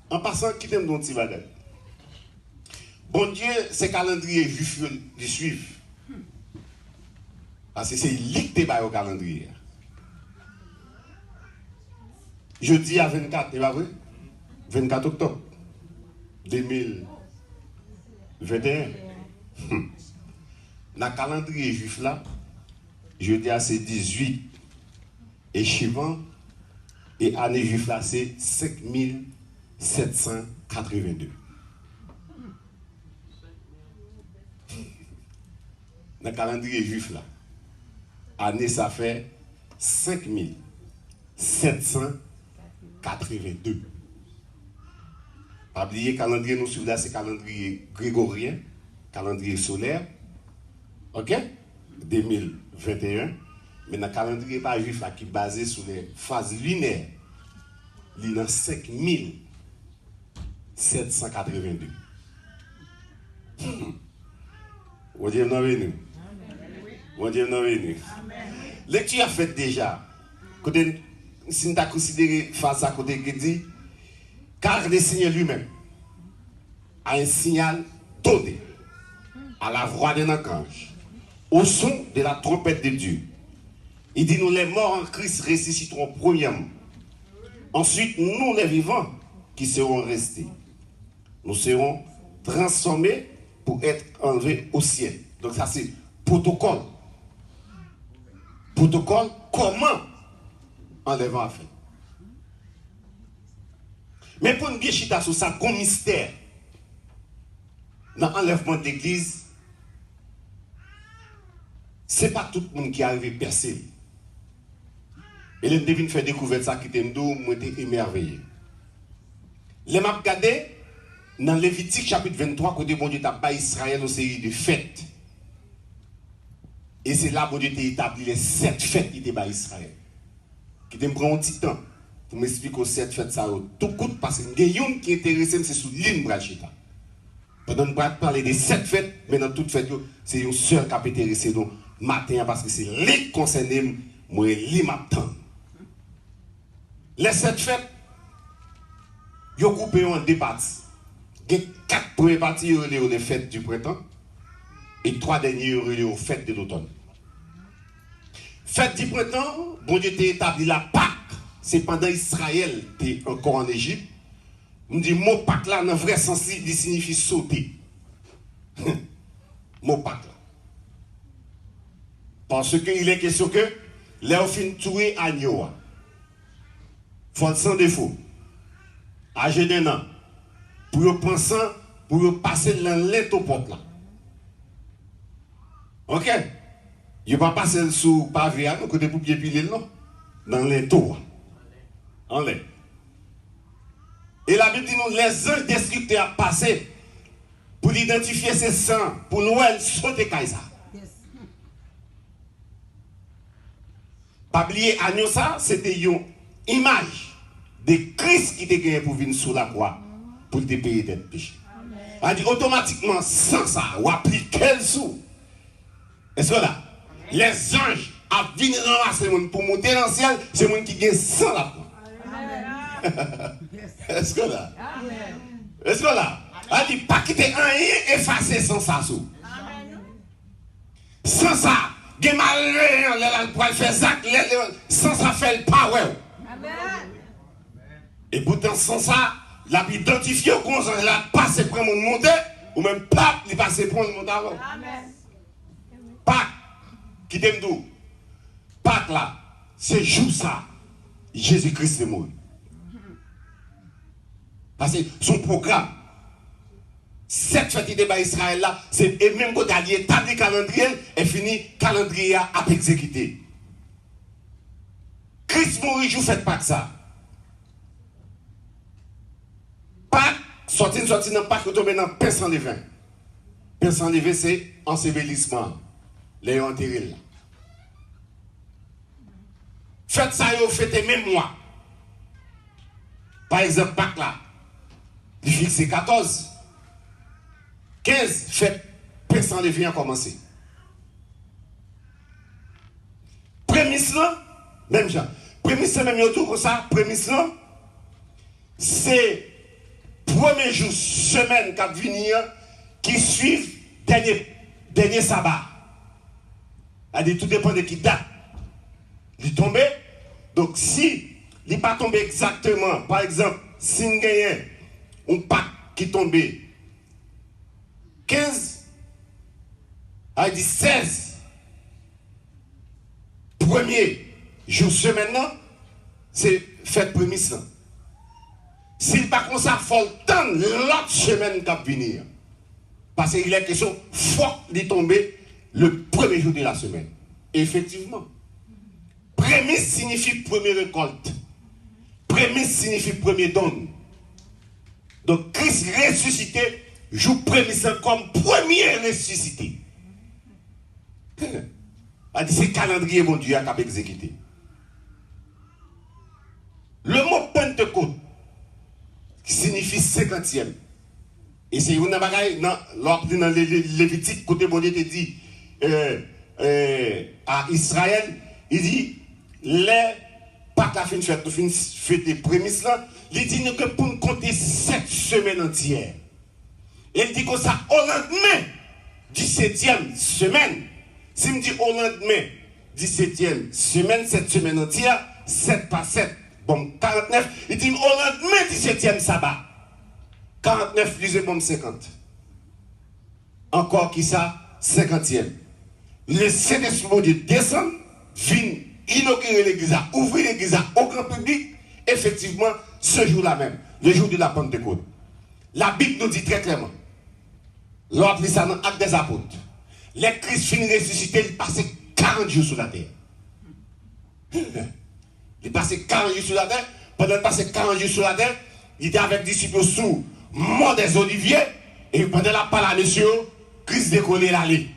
En passant, qui t'aime ton petit bagage. Bon Dieu, c'est calendrier juif de suivre. Parce que c'est lui qui est au calendrier. Jeudi à 24, c'est pas vrai? 24 octobre 2021. Dans le calendrier juif là, jeudi à c'est 18. Et suivant, et année juif là, c'est 5782. Dans le calendrier juif là, année ça fait 5782. Pas oublier calendrier nous suivons là, c'est calendrier grégorien, calendrier solaire. OK? 2021. Mais dans le calendrier pas juif là, qui est basé sur les phases lunaires, il y a 5782. Bon Dieu nous venu. Bon Dieu nous venu. Lecture a fait déjà. Côté si nous avons considéré face à côté qui dit car le Seigneur lui-même a un signal donné à la voix d'un archange, au son de la trompette de Dieu. Il dit nous les morts en Christ ressusciteront premièrement. Ensuite nous les vivants qui seront restés. Nous serons transformés pour être enlevés au ciel. Donc ça c'est protocole. Protocole, comment enlèvement a fait. Mais pour une bien chita sur ça, comme mystère, dans l'enlèvement de l'église, ce n'est pas tout le monde qui arrive à percer. Et les devines faire découvrir ça qui t'aime d'où, moi j'étais émerveillé. Les m'a regardé dans Lévitique chapitre 23, côté bon Dieu t'a pas Israël une série de fêtes. Et c'est là que Dieu t'a établi les 7 fêtes qui étaient par Israël. Qui te prend un petit temps pour m'expliquer aux 7 fêtes ça tout coûte parce que il y a une qui est intéressée c'est sous l'île Brachita. Pendant nous parler des 7 fêtes, mais dans toutes fêtes c'est une seule qui a intéressé nous matin parce que c'est les concernés moi les m'attend. Les 7 fêtes yo groupé en deux parties. Il y a 4 premières parties les fêtes du printemps et 3 dernières les fêtes de l'automne. Fête du printemps, bon Dieu t'a établi la Pâque. C'est pendant Israël était encore en Égypte. On dit mot Pâque là, dans le vrai sens, il signifie sauter. Mot Pâque là. Parce qu'il est question que les fin tuer agneau. Faut sans défaut. Âgé d'un an. Pour penser, pour passer dans l'étopop là. OK? Je ne vais pas passer sous pavé à côté pour pied piler, non? Dans les tours. En l'air. Et la Bible dit nous, les anges descripteurs ont passé pour identifier ces sangs, pour nous sauter Kaisa. Pas oublier, agneau ça, c'était une image de Christ qui était gagné pour venir sous la croix, pour te payer des péchés. A dit automatiquement, sans ça, ou appliquer le sous. Est-ce que là? Les anges à venir ramasser pour monter dans le ciel, c'est le monde qui gagne sans la foi. Est-ce que là? Est-ce que là? Elle dit pas quitter rien effacer sans ça. Sans ça, il y a malheur pour faire ça, sans ça fait le power. Et pourtant sans ça, la Bible identifie qu'on a passé pour mon monter, ou même pas, il passe pour mon monter avant. Pas qui t'aime d'où? Pâques là, c'est jour ça. Jésus-Christ est mort. Parce que son programme, cette fête de Israël là, c'est et même quand il établi calendrier, et fini, calendrier à exécuter. Christ mourit, je ne fais pas que ça. Pâques, sorti dans Pâques, tomber dans pain sans levain. Pain sans levain, c'est ensevelissement. Les enterrés là. Faites ça, vous faites même moi. Par exemple, Pâques là, il fixe 14. 15, faites personne ne vient commencer. Prémisse là, même genre. Prémisse là, même autour comme ça, prémisse là, c'est premier jour, semaine qui va venir, qui suivent dernier sabbat. C'est-à-dire, tout dépend de qui date. Il est tombé. Donc, si il n'est pas tombé exactement, par exemple, si on gagne un Pâques qui tombe 15, elle dit 16, premier jour semaine, c'est fête prémisse. S'il pas comme ça, il faut attendre l'autre semaine qui va venir. Parce qu'il est question, faut qu'il tombe le premier jour de la semaine. Effectivement. Prémisse signifie première récolte. Prémisse signifie premier don. Donc Christ ressuscité joue prémisse comme premier ressuscité. C'est ce calendrier, mon Dieu, qui a exécuté. Le mot Pentecôte, qui signifie 50e. Et c'est une bagaille, dans Lévitique, côté bon Dieu te dit à Israël, il dit, les Pâques à fin fête des prémices là, il dit que pour nous compter 7 semaines entières. Il dit que ça, au lendemain, 17e semaine, si me dit au lendemain, 17e semaine, 7 semaines entières, 7 par 7, bon, 49, il dit au lendemain, 17e sabbat. 49 plus bon 50. Encore qui ça, 50e. Le Saint-Esprit de Dieu descend, vient inaugurer l'église, ouvrir l'église au grand public, effectivement, ce jour-là même, le jour de la Pentecôte. La Bible nous dit très clairement, l'on dit ça dans l'acte des apôtres, les Christ finit ressuscité, il passait 40 jours sur la terre. Il passait 40 jours sur la terre, pendant qu'il passait 40 jours sur la terre, il était avec des disciples sous mort des oliviers, et pendant la parole à monsieur, Christ décollait l'allée.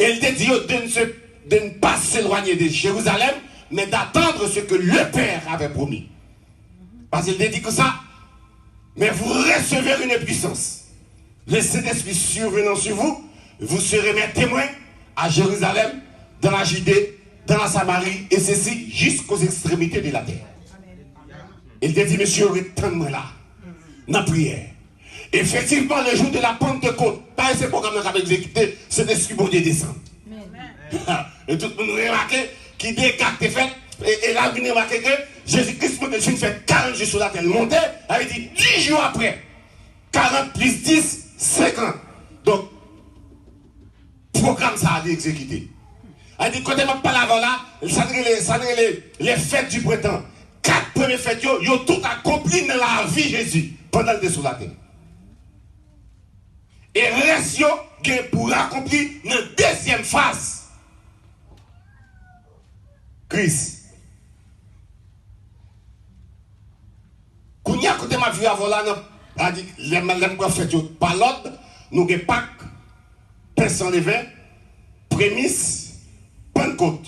Et il te dit de ne pas s'éloigner de Jérusalem, mais d'attendre ce que le Père avait promis. Parce qu'il te dit que ça, mais vous recevrez une puissance. Le Saint-Esprit survenant sur vous, vous serez mes témoins à Jérusalem, dans la Judée, dans la Samarie, et ceci jusqu'aux extrémités de la terre. Il te dit, monsieur, retourne-moi là, dans la prière. Effectivement, le jour de la Pentecôte, pas ce programme qu'on a exécuté, c'est l'Esprit bon Dieu descend. Et tout le monde remarque qui décarte fait, et là, vous remarquez que Jésus-Christ m'a fait 40 jours sur la terre, monté, il dit 10 jours après, 40 plus 10, 50. Donc, programme ça a été exécuté. Il dit, quand on ne parle pas avant là, ça les fêtes du printemps. 4 premières fêtes, ils ont tout accompli dans la vie de Jésus pendant le sur la terre. Et reste pour accomplir dans la deuxième phase. Christ. Quand il y a côté ma vie avant là, les prophètes par l'ordre, nous avons Pâques, pain sans levain, prémisse, Pentecôte.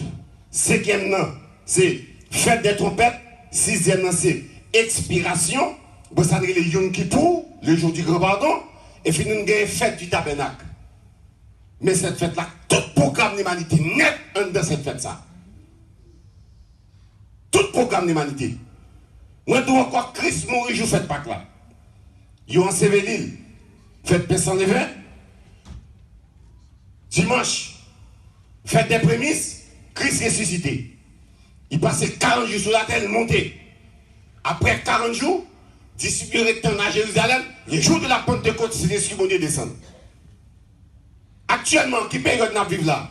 5e, c'est fête des trompettes. 6e, c'est expiration. Vous savez, le Yom Kippour, le jour du grand pardon. Et puis nous avons une fête du tabernacle. Mais cette fête-là, tout programme de l'humanité net dans cette fête-là. Tout programme de l'humanité. Moi, je encore Christ mourir, je fête Pâques là. Yo en Sévénil, fête pain sans levain. Dimanche, fête des prémices, Christ ressuscité. Il passait 40 jours sur la terre, monté. Après 40 jours, disciples retournent à Jérusalem. Le jour de la Pentecôte, c'est l'Esprit bon Dieu descend. Actuellement, qui période nous vivons là?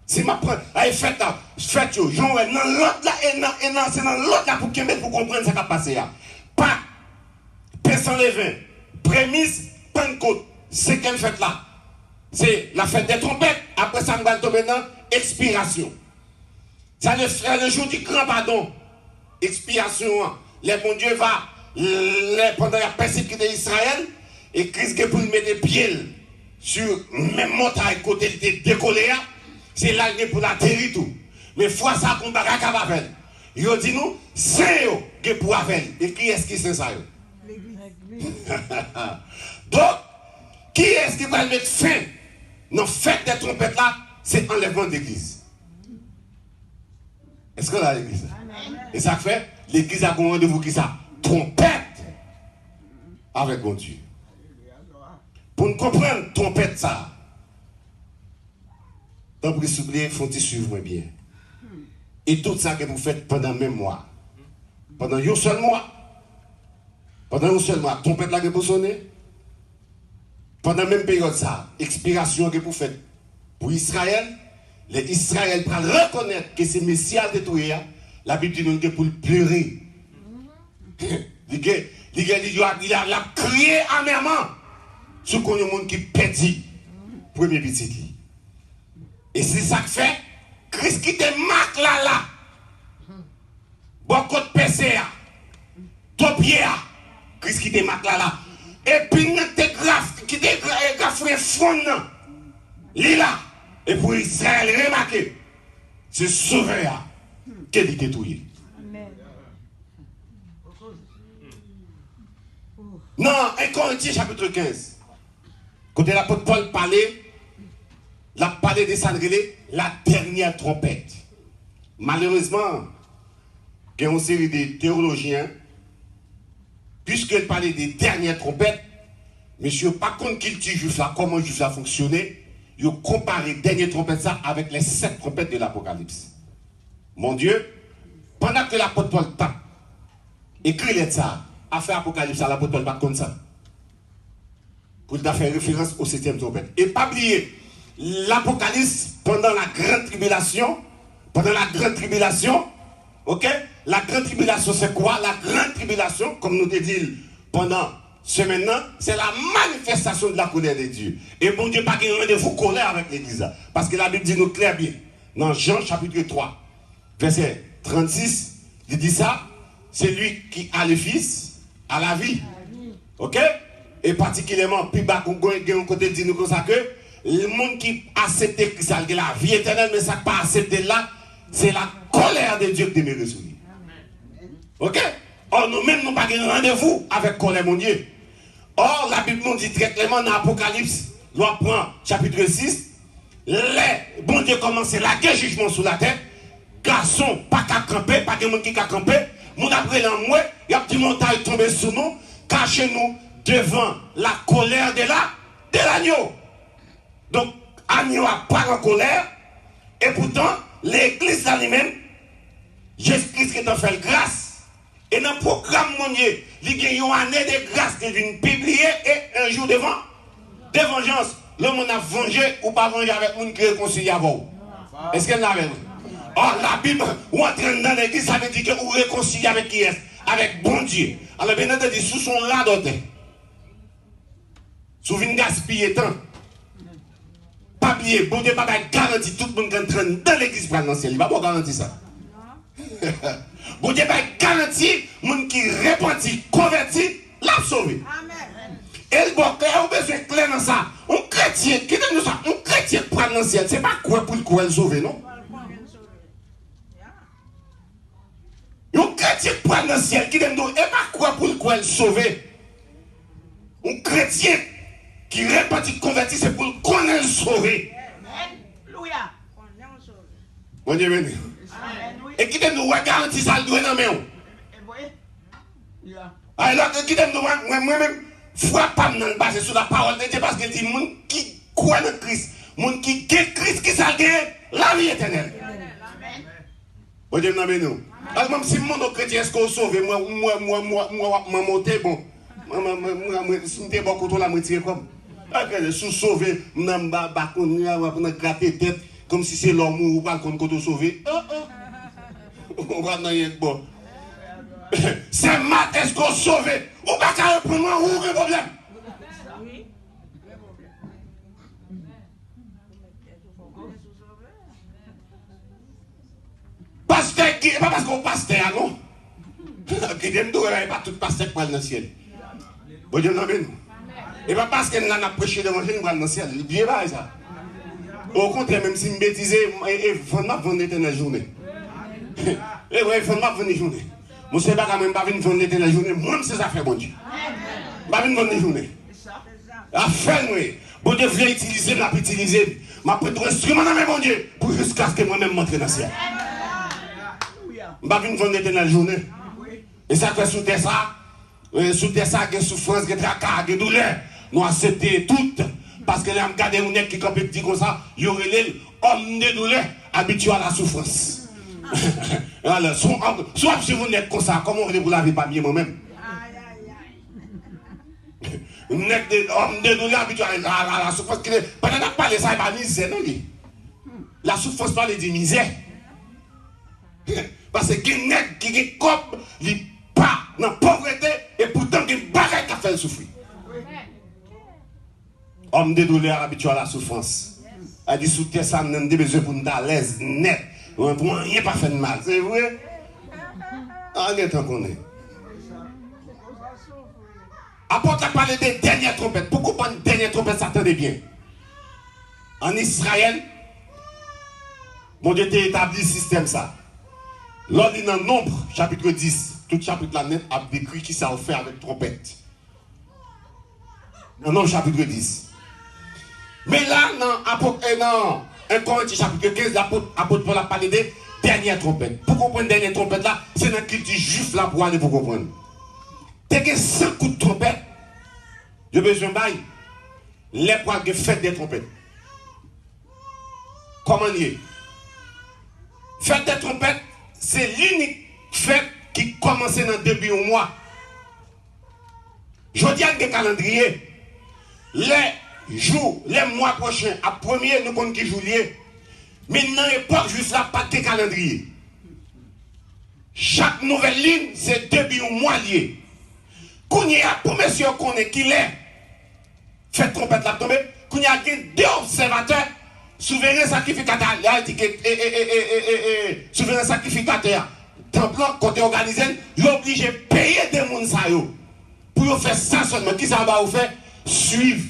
C'est ma preuve. Allez, faites là. Faites yo. J'en ai dans l'autre là, et non, c'est dans l'autre là pour comprendre ce qui a passé là. Pas, pain sans levain, prémisse, Pentecôte. C'est quelle fête là? C'est la fête des trompettes. Après ça, on va tomber dans expiration. Ça le jour du grand pardon. Expiation. Les bon Dieu va pendant la persécution d'Israël et Christ pour mettre des pieds sur même montagne côté de décollé. C'est là pour la terre tout. Mais fois ça qu'on va faire. Il dit nous, c'est eux qui pour faire. Et qui est-ce qui c'est ça? Donc, qui est-ce qui va mettre fin? Non, fête des trompettes là, c'est enlèvement d'église. Est-ce qu'on a l'église? Et ça fait, l'église a un rendez-vous qui ça? trompette avec mon Dieu. Pour nous comprendre trompette ça, donc vous souvenez, il faut suivre bien. Et tout ça que vous faites pendant même mois, pendant un seul mois, trompette là que vous sonnez, pendant la même période ça, expiration que vous faites pour Israël, les Israël pour reconnaître que c'est Messie à détruire, la Bible dit nous que pour le pleurer. Il a crié amèrement sur le monde qui perdit premier petit. Et c'est ça que fait, Christ qui te marque là. Beaucoup de PCA, Topia, Christ qui te marque là. Et puis, qui te graffe fond, là. Et pour Israël, remarquez, c'est sauveur qui est détruit. Non, 1 Corinthiens chapitre 15. Quand l'apôtre Paul parlait, il a parlé de ça, la dernière trompette. Malheureusement, il y a une série de théologiens, puisqu'il parlait des dernières trompettes, monsieur, par contre, qu'il dit juif là, comment juif là fonctionnait, il a comparé les dernières trompettes ça avec les 7 trompettes de l'Apocalypse. Mon Dieu, pendant que l'apôtre Paul tape, écrit ça, a fait Apocalypse à l'apôtre Paul, pas comme ça. Pour faire référence au 7e trompette. Et pas oublier, l'Apocalypse, pendant la grande tribulation, ok? La grande tribulation, c'est quoi? La grande tribulation, comme nous te dit pendant ce maintenant, c'est la manifestation de la colère de Dieu. Et bon Dieu, pas qu'il y ait un rendez-vous colère avec l'Église. Parce que la Bible dit nous clair bien. Dans Jean chapitre 3, verset 36, il dit ça, c'est lui qui a le Fils, a la vie. Ok? Et particulièrement, puis bas qu'on a un côté dit nous comme ça que le monde qui accepte Christ, la vie éternelle, mais ça n'a pas accepté là, c'est la colère de Dieu qui demeure sur lui. Ok? Or, nous-mêmes, nous n'avons pas de rendez-vous avec colère, mon Dieu. Or, la Bible nous dit très clairement dans l'Apocalypse, loi prend chapitre 6, les bon Dieu commence la guerre jugement sous la tête, garçon, pas qu'à camper, pas de monde qui a campé, mon après l'enmoué, il y a des montagnes tombées sur nous, cachez-nous devant la colère de l'agneau. Donc, agneau a pas en colère, et pourtant, l'église elle-même, Jésus-Christ qui t'a fait grâce. Et dans le programme mondial, il y a une année de grâce qui vient publier et un jour de vengeance. Le monde a vengé ou pas vengé avec le monde qui réconcilie avec vous. Est-ce qu'elle l'a vu? Or, la Bible, ou entraîne dans l'église, ça veut dire que vous réconciliez avec qui est? Avec bon Dieu. Alors, bien entendu, sous son radote, sous une gaspille temps, papier, bon Dieu, pas garantie tout le monde qui entraîne dans l'église pour dans le ciel. Il va pas garantir ça. Bon Dieu va garantir, moun qui repentit, converti, l'a sauvé. Amen. Et le bon cœur, on a besoin de clair dans ça. Un chrétien, qui donne ça, un chrétien pour prendre dans le ciel, c'est pas quoi pour le sauver, non? Un chrétien pour prendre dans le ciel, qui donne et pas quoi pour le sauver. Un chrétien qui repentit, converti, c'est pour le sauver. Alléluia. Bon Dieu béni. Et qui t'aime nous garantir ça le doigt dans la main. Alors qui t'aime nous moi-même frappe dans le bas sur la parole de Dieu parce qu'il dit moun qui croit dans Christ, moun qui gagne Christ qui ça gagne la vie éternelle. Bon Dieu nous. Alors même si mon chrétien est-ce qu'on sauve moi monter bon. Moi si m'était bon contre la moitié comme. Sous sauver m'namba bakon on gratter tête comme si c'est l'homme ou pas qu'on sauver. On va dans rien bon. C'est mat, est-ce qu'on sauve? Ou pas qu'à reprendre moi ou un problème? Oui. Pasteur qui pas parce qu'on pasteur non. Qui aime tout pas tout pasteur pour aller dans le ciel. Bon Dieu nous bénisse. Et pas parce qu'elle n'a prêché l'évangile pour aller dans le ciel. Il bien pas ça. Au contraire même si me bêtiser et vraiment vendre l'éternelle journée. Et ouais, il faut pas venir journée. Moi, c'est pas même pas venir vendre la journée. Moi, c'est ça fait bon Dieu. Pas venir vendre la journée. Affaire, moi. Bon Dieu veut utiliser, m'a utiliser. M'a pris tout instrument dans mes bon Dieu pour jusqu'à ce que moi-même montre dans le ciel. Pas venir vendre la journée. Et ça fait sous terre ça. Sous terre, ça, il y a souffrance, il y a tracas, il y a douleur. Nous acceptons toutes. Parce que là, on regarde un qui est petit comme ça, il y aurait l'homme de douleur habitué à la souffrance. Alors, soit si vous n'êtes comme ça, comment vous voulez vous laver pas mieux moi-même? Vous êtes des hommes de douleur habitués à la souffrance. Pendant qu'on parle de ça, il n'y a pas de misère, non? La souffrance parle de misère. Parce que les nègres qui sont comme, ils pas dans la pauvreté et pourtant ils ne pas qu'à faire souffrir. Homme de douleur habitué à la souffrance. A dit sous terre, ça n'a pas besoin pour nous à l'aise, net. On ne rien pas fait de mal. C'est vrai? On est en qu'on est. Apôtre a parlé des dernières trompettes. Pourquoi pas une dernière trompette, ça attendait bien? En Israël, mon Dieu t'a établi le système ça. Lors d'un Nombre, chapitre 10, tout chapitre là net a décrit qui ça a fait avec trompette. Dans Nombre, chapitre 10. Mais là, dans 1 Corinthiens, chapitre 15, l'apôtre Paul a parlé des dernières trompettes. Pour comprendre les dernières trompettes là, c'est dans le culture juif là pour aller pour comprendre. Dès que 100 coups de trompette, j'ai besoin de bail, les poils de fête des trompettes. Comment lier? Fête des trompettes, c'est l'unique fête qui commence dans le début du mois. Je dis à des calendriers, les jours, les mois prochains, à premier, nous comptons qui juillet. Mais dans l'époque, juste là, pas de calendrier. Chaque nouvelle ligne, c'est début du mois lié. Quand il y a pour monsieur qu'on est qui l'est, fait trompette la tomber, quand il y a deux observateurs, souverain sacrificateur, souverain sacrificateur, temple côté organisé, il est obligé de payer des gens pour faire ça seulement. Qui ça va vous faire? Suivre.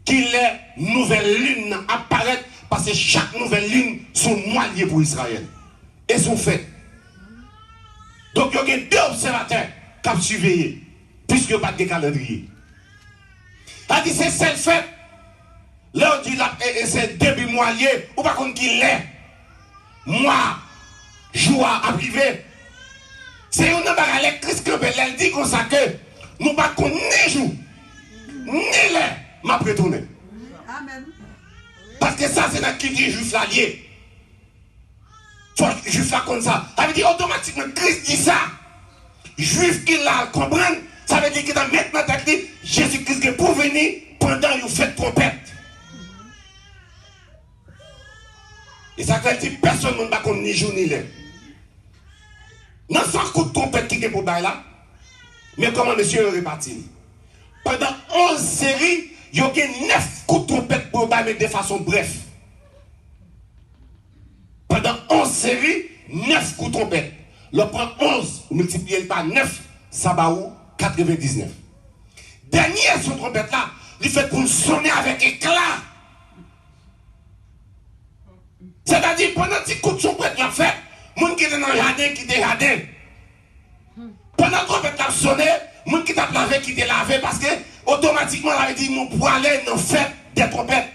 Qu'il les nouvelles lunes apparaissent parce que chaque nouvelle ligne sont mois liées pour Israël. Et sont faites. Donc il y a deux observateurs qui ont surveillé, puisque il n'y a pas de calendrier. Il dit c'est celle fête. Là on dit c'est début mois lié, ou pas contre qui l'est. Moi, joie à privé. C'est une bagarre Christ Campbell, elle dit comme ça que nous pas qu'on ni jour, ni l'air. M'a retourné. Amen. Parce que ça, c'est dans qui dit juif là lié. Soit juif là comme ça. Ça veut dire automatiquement, Christ dit ça. Juif qui l'a comprendre, ça veut dire qu'il a maintenant dit Jésus-Christ est pour venir pendant une fête trompette. Et ça veut dire personne ne va connaître ni jour ni l'heure. Non, sans coup de trompette qui est pour là. Mais comment monsieur est réparti? Pendant 11 séries, il y a 9 coups de trompette pour battre de façon bref. Pendant 11 séries, 9 coups de trompette. Le prend 11, multiplié par 9, ça va où? 99. Dernière son trompette là, il fait pour sonner avec éclat. C'est-à-dire, pendant 10 coups de trompette là fait, les gens qui étaient dans le jardin, qui étaient jardin. Pendant que trompette là sonné, les gens qui étaient lavé, qui étaient lavé parce que automatiquement, on avait dit, nous pour aller dans fête des trompettes.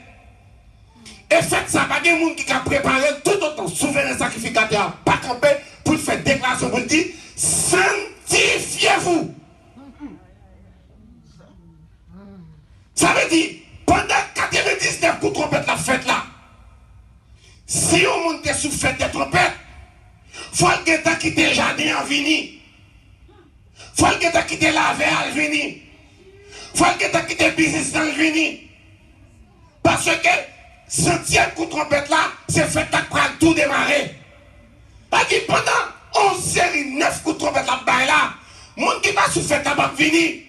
Et fête ça, pas de gens qui a préparé tout autant, souverain sacrificateur, pas campé, pour faire déclaration, pour dire, sanctifiez-vous. Ça veut dire, pendant 99 coups de trompette, la fête là, si on monte sous fête des trompettes, il faut que tu quittes le jardin en vini. Il faut que tu quittes la verre en vini. Il faut que tu quittes le business dans le vini. Parce que centième coup de trompette là, c'est fait que tout démarrer. C'est-à-dire pendant 11 séries, 9 coups de trompette là, le monde qui va sous fête là, va venir.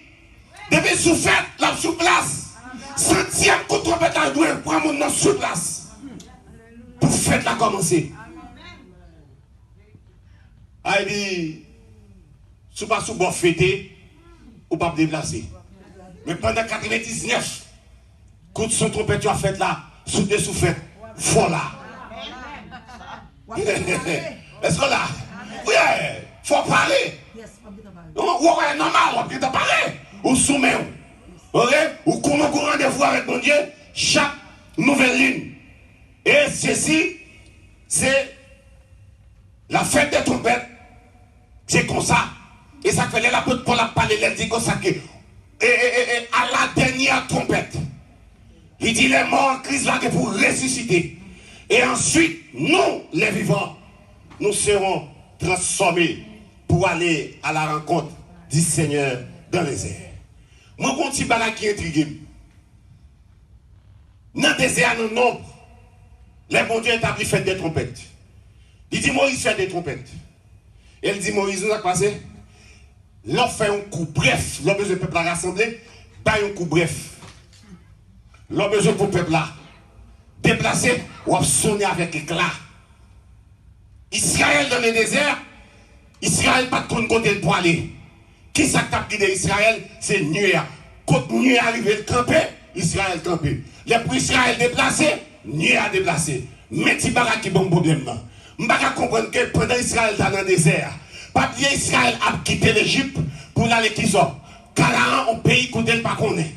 Depuis sous fête, là, sous place. Centième coup de trompette là, doit prendre mon nom sous place. Pour fête là commencer. Il dit, si pas sous bon fêter, ou pas déplacer. Mais pendant 99, quand son trompette tu as fait là, sous des sous-fêtes, voilà. Est-ce que là? Oui, il faut parler. Ouais, normal, on peut parler. Ou soumet. Ok? Ou comment vous rendez-vous avec mon Dieu chaque nouvelle ligne. Et ceci, c'est la fête des trompettes. C'est comme ça. Et ça fait l'apôtre Paul a parlé, il dit comme ça que à la dernière trompette, il dit les morts en Christ là pour ressusciter. Et ensuite, nous, les vivants, nous serons transformés pour aller à la rencontre du Seigneur dans les airs. Moi, mon petit bagage qui intrigue. Dans le désert, nous nombre, les bons dieux établit fait des trompettes. Il dit Moïse fait des trompettes. Et il dit Moïse, nous a passé. L'on fait un coup bref. L'on besoin de peuple à rassembler. Pas un coup bref. L'on besoin pour peuple là. Déplacer ou sonner avec éclat. Israël dans le désert. Israël pas de côté pour aller. Qui ça t'a guidé Israël? C'est nuée. Quand nuée arrive le camper, Israël campé. Les pour Israël déplacé, nuée a déplacé. Mais si pas qui bon problème là. Je ne peux pas comprendre que pendant Israël dans le désert, pas bien Israël a quitté l'Égypte pour aller qui sont. Canaan, un pays qu'on ne pas connaît.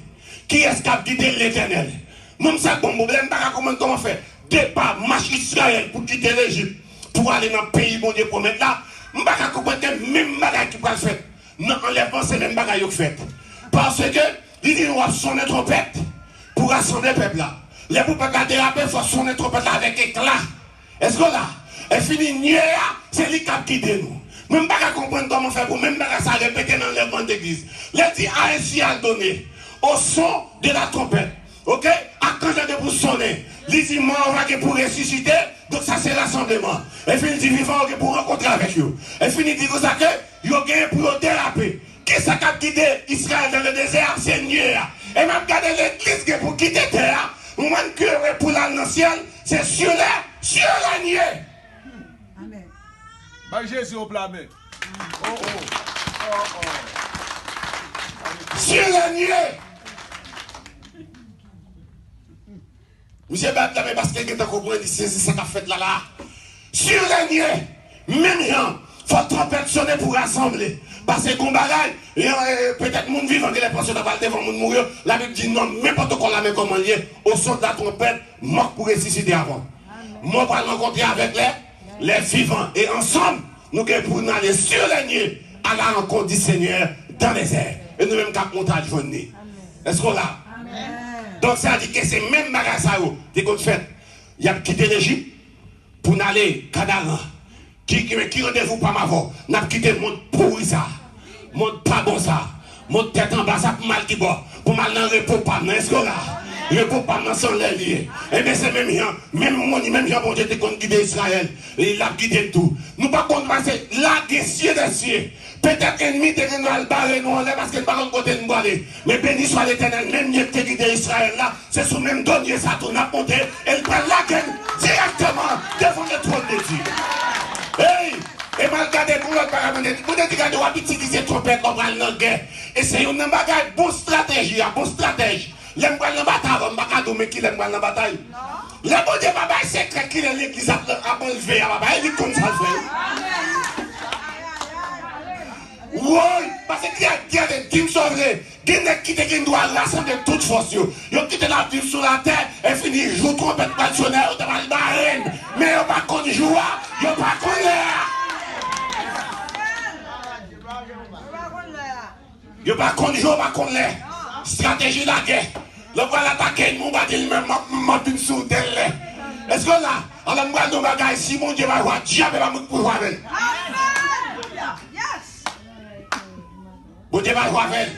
Qui est-ce qui a quitté l'Éternel? Même ça, bon problème, je ne peux pas comprendre comment faire. Départ, marche Israël pour quitter l'Égypte, pour aller dans le pays, bon Dieu, promettre là. Je ne peux pas comprendre que même bagaille qui peut le faire. Non, enlèvement, c'est même bagaille qui fait. Parce que, il dit, on va sonner trompette pour rassembler le peuple là. Les peuples qui ont dérapé, il faut sonner trompette là avec éclat. Est-ce que là? Et fini, c'est lui qui a quitté nous. Même pas comprendre comment faire pour même pas ça répéter dans les bandes d'église. Les dit ainsi à donner au son de la trompette. Ok? À quand j'ai pour sonner, les dit moi on va pour ressusciter. Donc ça c'est l'assemblement. Et fini dit vivant pour rencontrer avec eux. Et fini dit ça que yo gagné pour déraper. Qui ça qui a quitté Israël dans le désert? C'est Nia. Et même garder l'église qui pour quitter terre. Moi que pour aller dans le ciel, c'est sur la Nia. Bah Jésus au plat main. Sur la nuée. Monsieur Babda, mais parce que quelqu'un comprend, c'est ça qu'a fait là. Sur la nuée, même gens, il faut trompette sonner pour rassembler. Parce que qu'on bagaille, peut-être mon vivant qui est pensé d'avoir devant mon mourir, la Bible dit non, n'importe quoi la même comme lié, au son de la trompette, mort pour ressusciter avant. Moi, pour rencontrer avec les vivants. Et ensemble, nous pour aller sur la nuit à la rencontre du Seigneur dans les airs. Et nous même qu'à montage venir. Est-ce qu'on l'a? Donc ça dit que c'est même Magasaou qu'on fait. Il a quitté l'Égypte pour aller à Canaan. Qui rendez-vous pas ma voix? N'a quitté le monde pourri ça. Monde pas bon ça. Monde tête en bas ça pour mal qui boit. Pour mal dans le repos pas. Est-ce qu'on l'a? Le peuple pas sans les liés. Et bien c'est même gens, même moi, même gens, bon Dieu, qui ont guidé Israël. Et il a guidé tout. Nous pas qu'on va passer là, des cieux des cieux. Peut-être ennemi de nous barrer nous en l'air parce qu'il ne va pas côté nous aller. Mais béni soit l'Éternel, même mieux que guidé Israël là, c'est sous même donné ça tourne à monter. Et il prend la gueule directement devant le trône de Dieu. Hey! Et mal regardé pour l'autre parabole, vous devez regarder ou utiliser trompette pour aller dans la guerre. Et c'est une bagaille, bonne stratégie, bonne stratégie. L'aime pas la bataille, on va pas mais qui l'aime pas la bataille. Le bon Dieu, papa, c'est secret qu'il est l'église à enlever, papa, il est comme ça le fait. Oui, parce qu'il y a des teams sauvés, qui doit rassembler toute force. Ils ont quitté la ville sur la terre et fini, jouent trompette traditionnelle, ils ont mal barré. Mais ils n'ont pas connu jouer, ils n'ont pas connu l'air. Ils n'ont pas connu jouer, ils n'ont pas connu l'air. Stratégie de la guerre. Le voilà attaquer, nous va dire même ma sous d'elle. Est-ce que là, alors nous allons bagaille, si mon Dieu va voir, diable va me pouvoir avec. Bon Dieu va voir avec.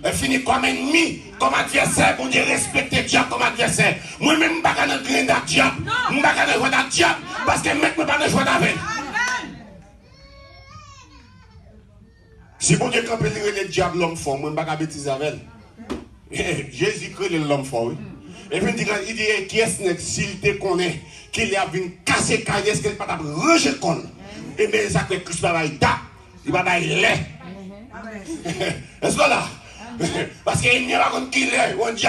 Elle finit comme ennemi, comme adversaire, bon Dieu respecter diable comme adversaire. Moi-même, je ne vais pas dans le grain de diable. Je ne vais pas jouer dans le diable, parce que maintenant, je ne vais pas jouer avec. Si bon Dieu campe le diable l'homme fort, moi je ne vais pas bêtiser avec elle. Jésus crée l'homme fort, oui. Et puis il dit, qui est-ce s'il te connaît, qu'il a vu casser cahier, est-ce qu'il n'a pas ranger le col? Et bien ça fait Christ va il va lait. Est-ce que là? Parce qu'il n'y a pas de qui l'est, on dit,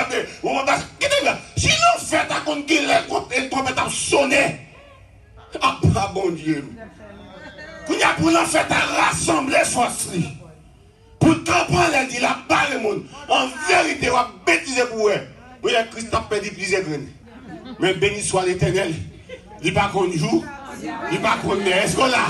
si l'on fait à contre qui l'est, il doit mettre à sonner. Ah bon Dieu. Pour l'en fait à rassembler force. Pour comprendre, elle dit la barre le monde. En vérité, on va bêtiser pour eux. Oui, Christ a perdu plusieurs graines. Mais béni soit l'Éternel. Il n'est pas connu jour. Il n'est pas connu. Est-ce qu'on l'a?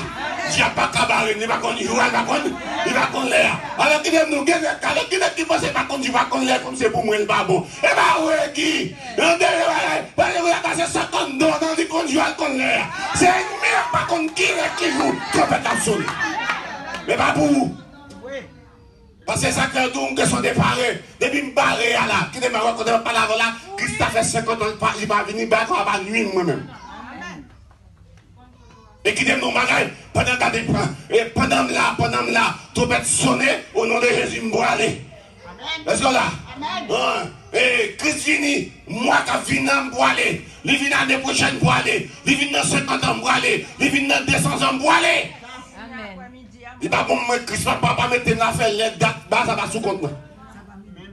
Dieu pas cabaret, il va connaître, il va connaître l'air. Alors qu'il nous gagne, alors qu'il qui pense pas qu'on va connaître comme c'est pour moi le babon. Et bah ouais qui? On devrait passer 50 dollars dans les conduits qu'on l'air. C'est une merde pas qu'on qui joue, trompette absolue. Mais pas pour vous. Parce que ça crée tout que sont déparés. Depuis me barrer là, qui ne m'a rencontré pas là, Christ a fait 50 ans, il va venir, il va nuire moi-même. Et qui donne nos bagages, pendant là, trompette sonner, au nom de Jésus, me boire aller. Est-ce que là? Et Christ vini, moi qui viens me boire aller. Il vient l'année prochaine pour aller. Il vient dans 50 ans pour aller. Il vient dans 200 ans pour aller. Il va pour moi, Christ va pas mettre une affaire, les dates, ça va sous compte.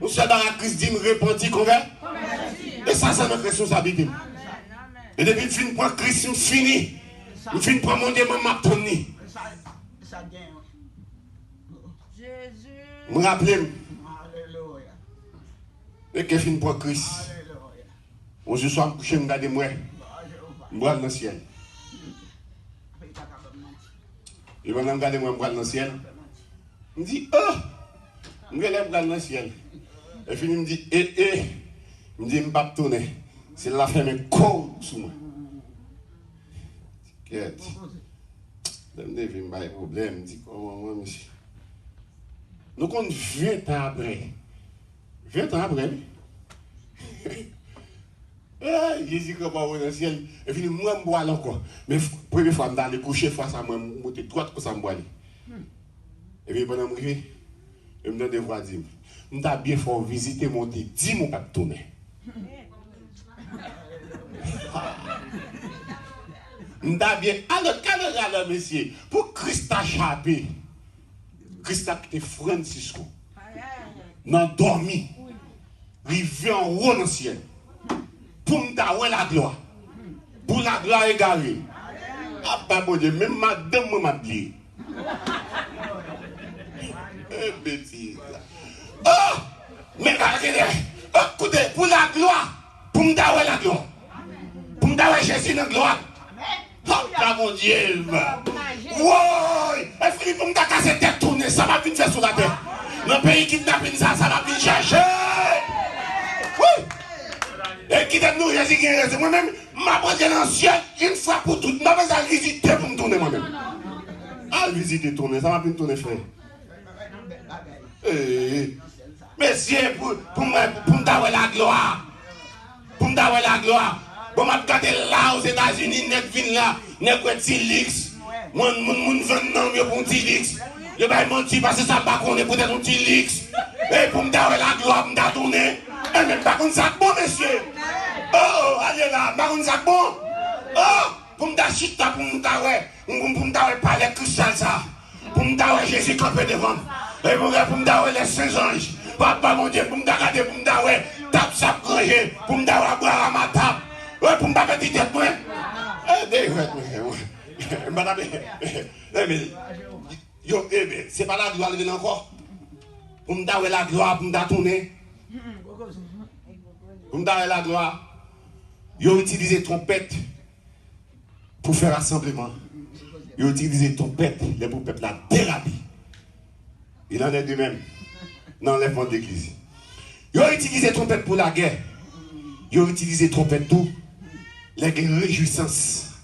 Nous sommes dans la Christ dit, me repentir, convert. Et ça, c'est notre responsabilité. Et depuis que je prends Christ, je finis. Je finis pour mon Dieu, je m'attendis. Je me rappelle. Et que je finis pour Christ. Je suis couché, je me regarde moi. Je me regarde dans le ciel. Et quand je regarde moi, je me regarde dans le ciel. Je me dis, oh! Je me regarde dans le ciel. Et puis il me dit, je me dis, je ne vais pas tourner. C'est la fin de corps sous moi. Quête. Je me dis, pas de problème. Je me dis, comment moi, monsieur? Nous comptons 20 ans après. 20 ans après. Jésus comment dans le ciel. Et puis moi, je me bois encore. Mais la première fois, je suis allé coucher face à moi, je monte droite pour ça me boire. Et puis pendant que je me donne des voix, je me dis, bien fort visiter, monter, dis mon pas tourner. Je me dis bien, alors, monsieur, pour Christ a chapé, Christ a quitté Francisco, n'a dormi, rivé en haut dans le ciel, pour me dire la gloire, pour la gloire égarée. Ah, pas bon Dieu, même madame m'a oublié. Bêtise. Oh! Mais écoutez, pour la gloire, pour me dire la gloire, pour me dire Jésus dans la gloire. Oh, mon Dieu! Wow! Et Philippe, pour me dire que cette tête tournée, ça va venir faire sur la terre. Dans le pays qui n'a pas ça, ça va venir chercher. Oui! Et qui donne nous Jésus qui est resté. Moi-même, ma prendre dans le ciel, une fois pour toutes. Je vais pas visiter pour me tourner moi-même. Ah, visiter tourner, ça va venir tourner, frère. Messieurs, pour me donner la gloire. Pour me donner la gloire. Pour me regarder là aux États-Unis, net vin là, net quoi Tilix. Mon vend pour Tilix. Je vais mentir parce que ça va qu'on est peut-être un Tilix. Et pour me donner la gloire, pour me tourner. Et même pas qu'on sac bon, monsieur. Oh, allez là, pas qu'on sac bon. Oh, pour me donner chita, pour me donner parler cristal ça. Pour me donner Jésus campé devant. Et pour me donner les saints anges. Papa mon Dieu, pour me donner, pour me donner, tape ça granger, pour me donner boire à ma table. Ouais, pour me donner petite tête, moi. Madame, c'est pas la gloire de encore. Pour me donner la gloire, pour me tourner. Pour me donner la gloire. Ils ont utilisé trompette pour faire rassemblement. Ils ont utilisé trompette pour peuple la thérapie. Il en est de même dans l'enlèvement de l'église. Ils ont utilisé trompette pour la guerre. Ils ont utilisé trompette tout. Les guerres réjouissance.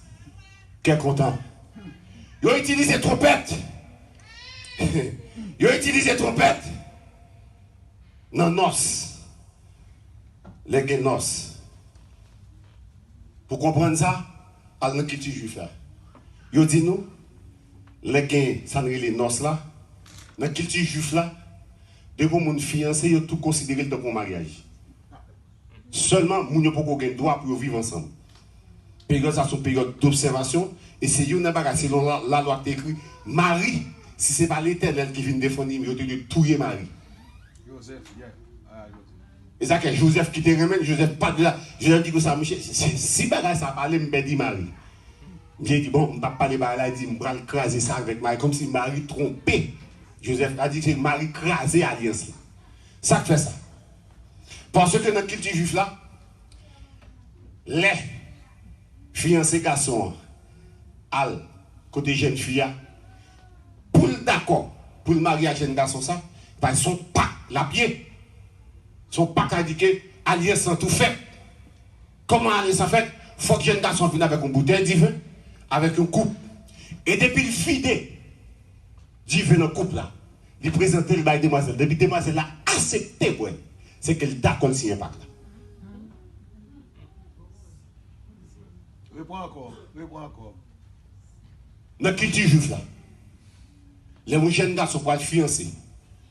Quel content. Ils ont utilisé trompette. Ils ont utilisé trompette. Non, noces. Les guerres noces. Pour comprendre ça, à la culture juive là. Ils ont dit nous, les guerres, ça n'est les noces là. Dans la culture juive là, de mon fiancé, ils ont tout considéré comme un mariage. Seulement, nous n'avons pas un droit pour vivre ensemble. Période, ça, c'est une période d'observation. Et c'est une bagarre, selon la loi qui est écrite, Marie, si ce n'est pas l'Éternel qui vient défendre, il a dû tuer Marie. Et ça que Joseph qui te remène, Joseph pas de là. Joseph dit que ça, si bagarre ça parle, je me dit Marie. J'ai dit, bon, je ne vais pas parler de là, il dit, je vais craser ça avec Marie, comme si Marie trompait. Joseph a dit que c'est Marie crasé l'alliance. Ça fait ça. Parce que dans la culture juive là, les fiancés garçons, al, côté jeune fille, pour le d'accord, pour le mariage jeune garçon ça, parce qu'ils sont pas la pied. Ils sont pas indiqués, alliance en tout fait. Comment alliance en fait? Il faut que jeune garçon vienne avec une bouteille de vin, avec une coupe. Et depuis le vide, du vin dans la coupe là, il présente le bail demoiselle. Depuis demoiselle a accepté, ouais, c'est qu'elle d'accord le signe pacte là. Réponds encore. Dans le culture juif là, les jeunes garçons pour être fiancés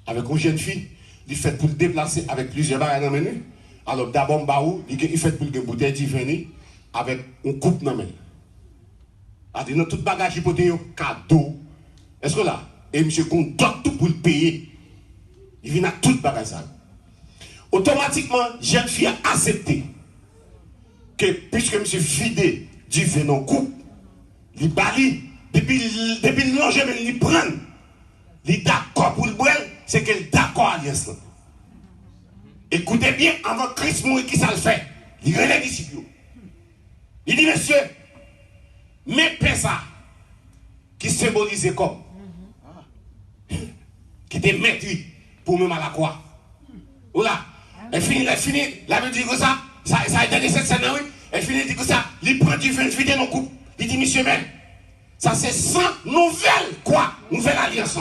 avec une jeune fille, il fait pour le déplacer avec plusieurs bagages dans le menu. Alors d'abord, il fait pour le bouteille de vin avec une coupe dans le menu. C'est dans tout bagage hypothèque, cadeau. Est-ce que là, et monsieur compte tout pour le payer. Il vient à tout bagage ça. Automatiquement, jeune fille a accepté que puisque monsieur vidé du vin dans coupe, il bali, depuis le longement, il prend. Il est d'accord pour le boire, c'est qu'il est d'accord à l'alliance. Écoutez bien, avant Christ mourir, qui ça le fait? Il relève les disciples. Il dit, monsieur, mais ça, qui symbolisait comme, qui était maître pour même à la croix. Oula, elle finit, la Bible dit que ça a été cette scène, oui. Elle finit, dit que ça, il prend du vin vide dans le couple. Il dit, monsieur, même, ça c'est sans nouvelle, quoi? Nouvelle alliance.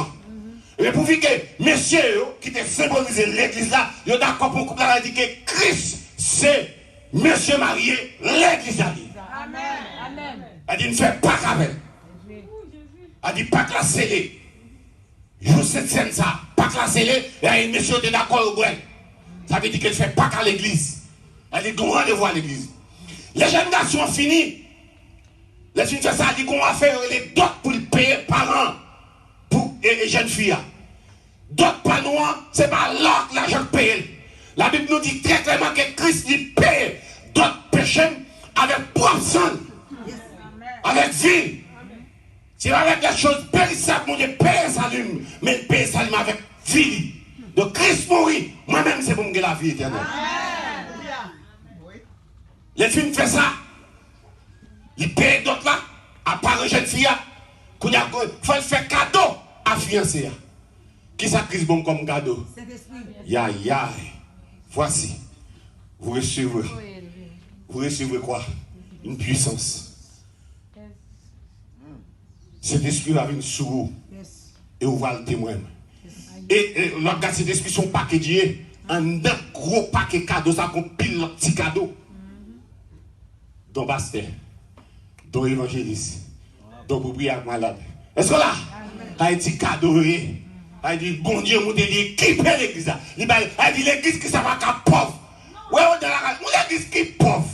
Mais pour dire que monsieur, qui te symbolisé l'église là, il est d'accord pour le couple là, il dit que Christ, c'est monsieur marié, l'église là. Amen. Elle dit, ne fais pas avec. Elle dit, pas la scellée. Joue cette scène ça, pas la scellée, et une monsieur est d'accord au bout. Ça veut dire qu'elle ne fait pas qu'à l'église. Elle dit, qu'on rendez-vous à l'église. Les jeunes garçons ont fini. Les filles font ça, elle dit qu'on va faire les dots pour le payer parents pour les jeunes filles. D'autres pas noirs, ce n'est pas l'autre l'argent payé. La Bible nous dit très clairement que Christ lui paye d'autres péchés avec propre sang, avec vie. C'est avec des choses périssables, mon Dieu, paye salut, mais paye salut avec vie. Donc Christ mourit, moi-même c'est pour me la vie éternelle. Les filles font ça, ils payent d'autres là, à part une jeune fille, il faut faire cadeau à fiancée. Qui ça Christ bon comme cadeau? Ya. Voici. Vous recevez quoi? Une puissance. Cet esprit va venir sur vous. Et vous va le témoigner. Et l'autre gars, cet esprit sont paquets. Un gros paquet cadeau, ça qu'on pile le petit cadeau. Don pasteur, don évangéliste, don propriétaire malade. Est-ce que là? T'as dit cadeau, il dit, bon Dieu, mon Dieu, qui paie l'église? Il dit, l'église qui ça va qu'à pauvre. Ouais, l'église qui est pauvre.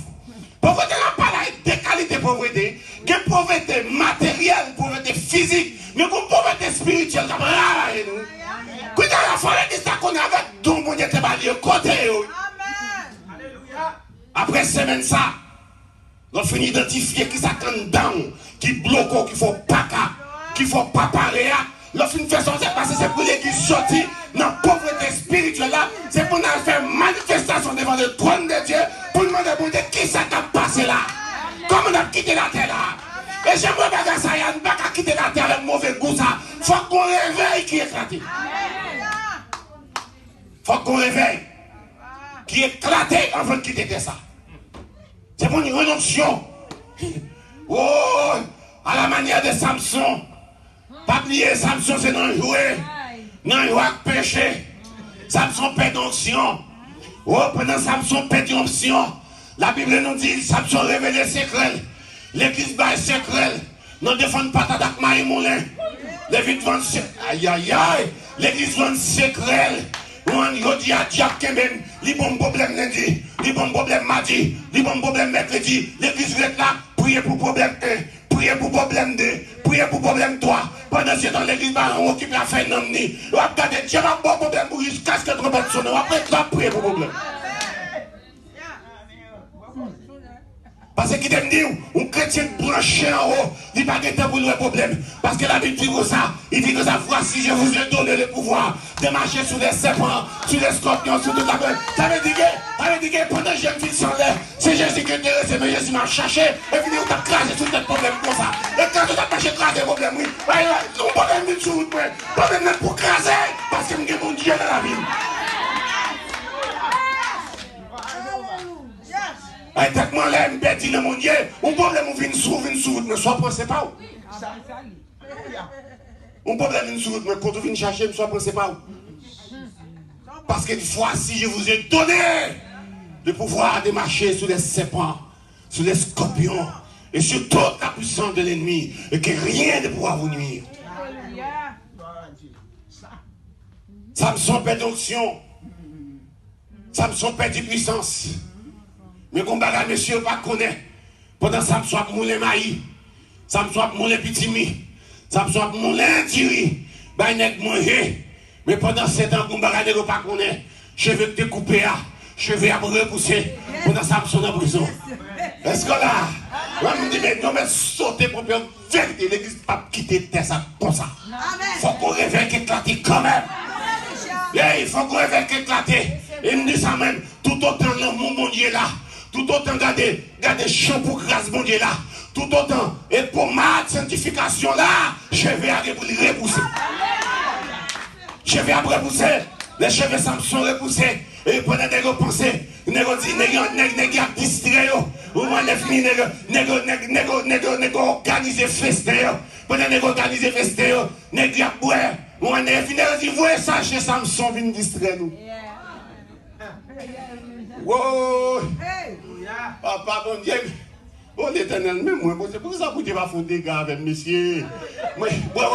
Pauvreté n'a pas des qualités de pauvreté. Il y a pauvreté matérielle, pauvreté physique, mais une pauvreté spirituelle, comme là, quand on a fait l'église, qu'on a avec don, mon Dieu, t'es pas dit, côté. Après semaine ça, on finit d'identifier qui ça quand down, qui bloque, qu'il faut pas qu'il faut pas parler. Lorsqu'une une façon c'est parce que c'est pour l'église sortie dans la pauvreté spirituelle là, c'est pour nous faire manifestation devant le trône de Dieu pour nous demander bon Dieu qui ça t'a passé là. Comment on a quitté la terre là. Et j'aimerais pas ça, il y a pas qu'à quitter la terre avec mauvais goût ça. Faut qu'on réveille qui est éclaté. Faut qu'on réveille qui est éclaté avant de quitter ça. C'est pour une rédemption. Oh, à la manière de Samson. Pas oublier, Samson c'est dans le jouet. Dans le jouet péché. Samson perd d'onction. Oh, pendant Samson perd d'onction. La Bible nous dit, Samson révèle les secrets. L'église bat secret. Non défend pas ta dak Marie Moulin. L'église vend secret. Aïe aïe aïe. L'église vend secret. On dit à diable que même, les bons problèmes lundi, les bons problèmes mardi, les bons problèmes mercredi, l'église est là, priez pour problème 1, priez pour problème 2, priez pour problème 3. Pendant ce temps, l'église va occuper la fin d'un nid. On va regarder, Dieu va bon problème pour jusqu'à ce que le sonne. On va être là, prier pour problème. Parce qu'il t'aime dire, un chrétien branché en haut, il n'y a pas de temps pour le problème. Parce que la Bible dit ça, il dit que ça, voici, je vous ai donné le pouvoir de marcher sur les serpents, sur les scorpions, sur toute la bête. Ça veut dire que pendant que j'ai mis sur l'air, c'est Jésus qui te reste, mais Jésus m'a cherché, et puis il t'a crasé sur tes problèmes comme ça. Et quand tu t'as marché, craser des problèmes, oui, non, problème de sur route, problème même pour craser, parce que j'ai mon Dieu dans la vie. Et tellement là, je me dis, mon Dieu, un problème vient sur route, mais soit pensez pas. Un problème vient sur route, mais quand vous venez chercher, soit pensez pas. Parce que voici, je vous ai donné le pouvoir de marcher sur les serpents, sur les scorpions, et sur toute la puissance de l'ennemi, et que rien ne pourra vous nuire. Samson perd d'onction. Samson perd de puissance. Mais qu'on bagarre, monsieur, pas connaît. Pendant ça, je suis moulé maïs. Ça me soit moulé petit mi. Ça me soit moulé tiri. Bah, il n'est manger. Mais pendant 7 ans, qu'on bagarre, ne pas connaît. Cheveux que tu coupé, cheveux à repousser. Pendant ça, je suis en prison. Est-ce que là, moi, je me dis, mais non, mais sauter pour faire vérité. L'église pas quitter terre, ça comme ça. Il faut qu'on réveille qui éclate quand même. Il faut qu'on réveille qui éclate. Et il me dit ça même, tout autant l'amour, mon Dieu, là. Tout autant garder champ pour grâce, mon Dieu là. Tout autant, et pour ma sanctification là, je vais repousser. Je vais repousser. Les cheveux sont repoussés. Et pendant que vous pensez, vous dites, vous distrait. Vous vous organisez festin. Pendant que vous organisez festin, vous avez vous ça chez Samson, vous distraire nous. Wow! Papa, bon Dieu, oh l'éternel, même moi, c'est pour ça que vous pas faire des dégâts avec monsieur. Moi,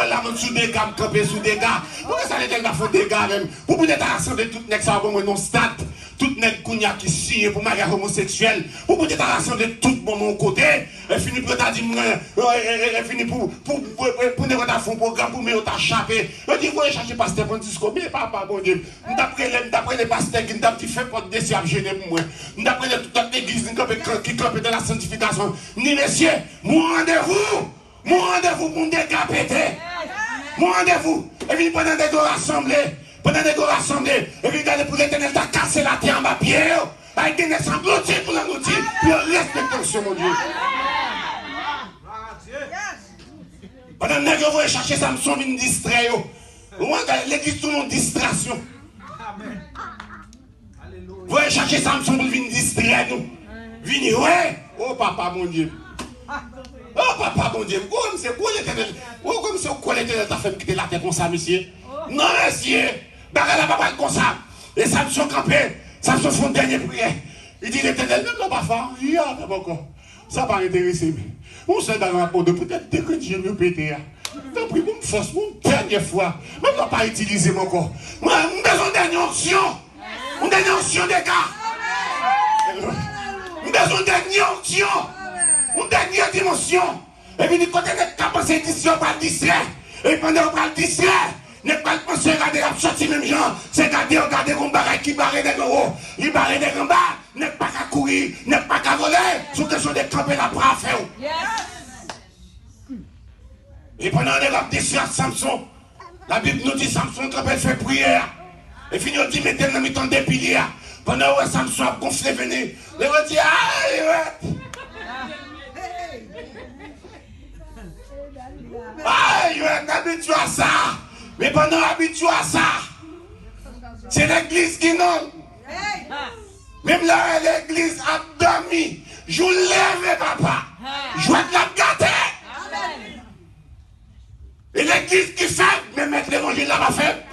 là, je suis des gars, je camper sous des gars. Pourquoi ça l'éternel va faire des dégâts avec? Pour peut-être rassembler tout le monde, ça va pour moi non stade. Tout le monde qui signe pour mariage homosexuel. Pour peut-être rassembler tout le monde de mon côté. Et finir pour dire, et finir pour un programme pour me t'échapper. Je dis, vous allez chercher pasteur Francisco, mais papa, bon Dieu. D'après les pasteurs qui ont fait pour décider à gêner pour moi. D'après toute l'église qui campe dans la sanctification. Ni messieurs, mon rendez-vous pour me décapiter. Mon rendez-vous. Et puis pendant des gars rassemblés. Pendant que vous rassemblez, et puis regardez pour l'éternel, t'as cassé la terre en bas pied. Avec des naissances engloutis pour l'engloutir. Puis respectons sur mon Dieu. Pendant que vous allez chercher Samson, vous distraire. L'église, tout le monde distraction. Vous allez chercher Samson pour venir distraire nous. Venez, ouais. Oh papa, mon Dieu. Oh papa, mon Dieu. Comme c'est quoi l'éternel? Oh, comme c'est quoi l'éternel t'a fait quitter la terre comme ça, monsieur? Non, monsieur. Bagala va pas comme ça. Et Samson campé, Samson fait une dernière prière. Il dit l'éternel, même pas faire. Il y a encore. Ça va intéresser. On sait dans la peau de peut-être dès que Dieu me pété. T'as pris une force, une dernière fois. Même pas pas utiliser mon corps. Moi, j'ai besoin d'une onction. Une dernière onction des gars. J'ai besoin d'une onction. Une dernière dimension. Et puis, quand on est capable de distraire, on va le distraire. Et pendant qu'on va le distraire, ne pas penser regarder la sortie même gens, c'est regarder comme bagaille qui barre des gros, il barre des grands bas, ne pas qu'à courir, ne pas qu'à voler, sous question de camper la bras à faire. Et pendant les rapes des Samson, la Bible nous dit Samson quand elle fait prière, et finit on dit mettez dans mi-temps des piliers, pendant que Samson a gonflé venu, les gens disent ah, il est habitué à ça. Mais pendant habitué à ça, c'est l'église qui non. Même là, l'église a dormi. Je lève, papa. Je vais la gâter. Et l'église qui fait, mais mettre l'évangile là-bas fait.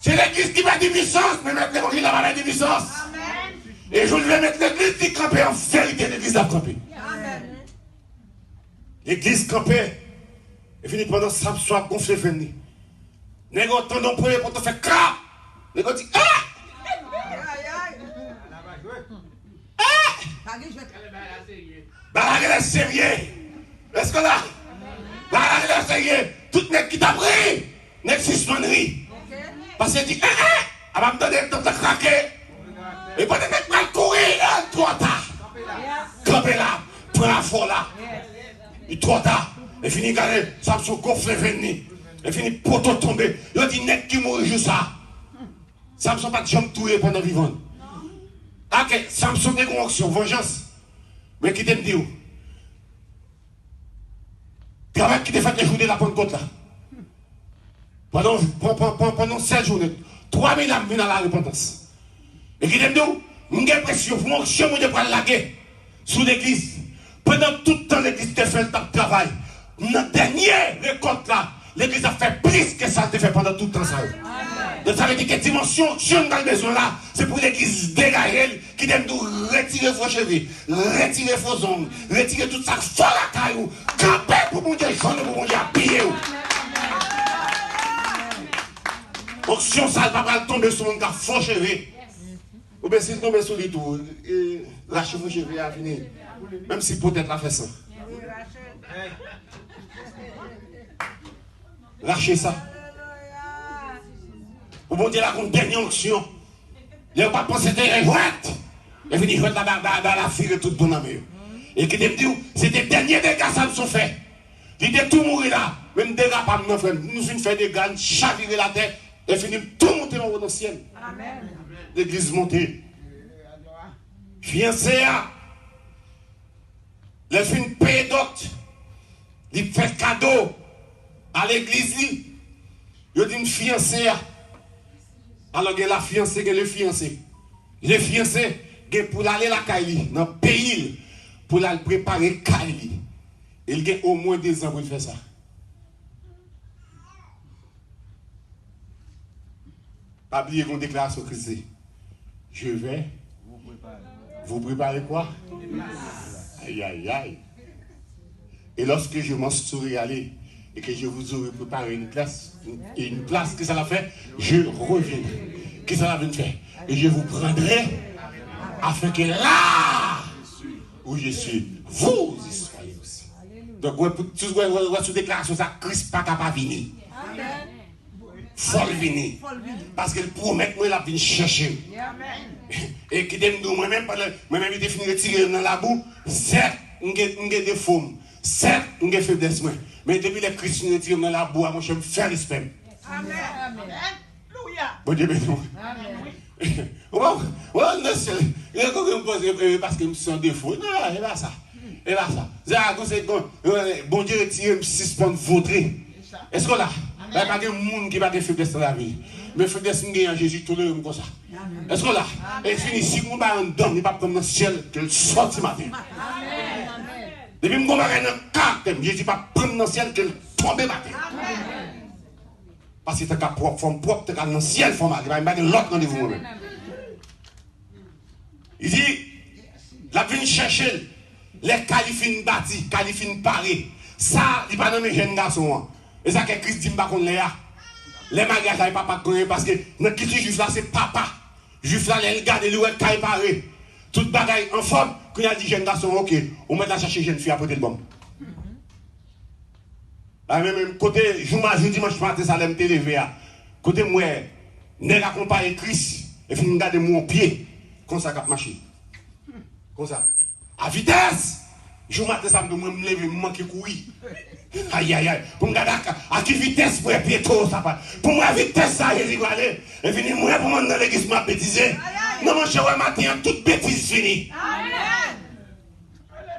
C'est l'église qui met des puissances, mais mettre l'évangile là-bas met des puissances. Et je vais mettre l'église qui campe en vérité, l'église a campé. L'église campée. Et fini pendant ça, soit gonflé venu. Négo, tendons pour pour te faire crap. Négo dit, Baragé la sérieux. Est-ce que là? Baragé la sérieux. Tout n'est qui t'a pris. N'est que suspenderie. Parce qu'il dit, elle va me donner le temps de craquer. Et pendant que je vais courir, trop tard. camper là, prend la folle là. Il trop tard. Et finit carré, Samson gonfle venir. Et finit poteau tomber. Il dit net qui mourit juste ça. Samson pas de jambe touée pendant vivant. Ok, Samson a une action, vengeance. Mais qui t'aime dire? Travail qui t'a fait les journées de la Pentecôte là. Pendant 7 journées, 3000 âmes viennent à la repentance. Et qui t'aime dire? J'ai l'impression pour mon chien de prendre la guerre sous l'église. Pendant tout le temps, l'église te fait le travail. Dans le dernier récolte là, l'église a fait plus que ça te fait pendant tout le temps. Donc ça veut dire que dimension, si on a le besoin là, c'est pour l'église dégager qui aime nous retirer vos cheveux, retirer vos ongles, retirer tout ça, faut la caillou, camper pour mon Dieu, jaune pour mon Dieu, habiller. Onction ça ne va pas tomber sur mon gars, faux cheveux. Ou bien s'il tombe sur les tout, lâchez vos cheveux à venir. Même si peut-être la fait ça. Lâchez ça. Ou bon Dieu, là, une dernière onction. Il n'a pas pensé que c'était jouette. Il finit jouette dans la file toute bonne amie. Et qui te dit, c'est des derniers dégâts ça nous sont faits. Il dit tout mourir là. Même dégâts pas mon frère. Nous finissons faire des dégâts, chavirer la terre. Et finissons tout monter dans le ciel. Amen. L'église montée. Fiancé à. Les filles payent d'autres. Ils font cadeau à l'église. Ils disent une fiancée. Alors que la fiancée, que le fiancé. Le fiancé, pour aller à la Kaili, dans le pays, pour aller préparer Kaili. Il y a au moins 2 ans pour faire ça. Pas oublier qu'on déclare sur Christ. Je vais vous préparer quoi? Aïe, aïe, aïe. Et lorsque je m'en serai allé et que je vous aurai préparé une place, que ça l'a fait, je reviendrai. Que ça l'a fait. Et je vous prendrai afin que là où je suis, vous y soyez aussi. Donc, tu vois sous déclaration, ça, Christ pas capable de venir. Faut venir. Parce qu'il promet que moi, il vient chercher. Et qui t'aime nous, moi-même, il fini de tirer dans la boue, certes, j'ai des formes, certes, j'ai faiblesse, mais depuis les chrétiens tirent dans la boue, moi, je me fais respect. Amen. Bon Dieu, béni. Parce que je me sens défaut. Non, c'est pas ça. C'est pas ça. Bon Dieu, retire 6 points de vautrer. Est-ce que là, il n'y a pas de monde qui va te faire dans la vie. Mais faiblesse en Jésus, tout le monde comme ça. Est-ce que là, et fini, si vous m'avez un don, il ne va pas prendre dans le ciel, que le sorte ce matin. Depuis que je vais dans le caractère, Jésus ne va pas prendre dans le ciel, que le tombe matin. Parce que tu as propre, forme propre, tu as dans le ciel, forme il va y avoir l'autre rendez-vous. Il dit, la vie chercher les qualifines bâtis, qualifines parés. Ça, il va dans mes jeunes garçons. Et ça, que Christ dit, les magages, il ne pas connaître parce que notre culture juif là, c'est papa. Juif là, les gars, les louettes, caille paré. Tout bagaille en forme, quand il a dit jeune garçon, ok, on met la chercher jeune fille à côté de bon. Même côté, je dimanche matin, ça l'aime t'élever. Côté moi, n'est accompagné Christ, et puis regarder mon pied, comme ça, cap marché. Comme ça. À vitesse! Je matin, ça me lever, me manquer courir. Aïe, aïe, aïe. Pour me regarder à quelle vitesse pour pied trop, ça va. Pour moi, à vitesse, ça, il va aller. Et venir, moi, pour moi, dans l'église, m'a bêtisé. Non, mon cher, matin, toute bêtise finie. Amen.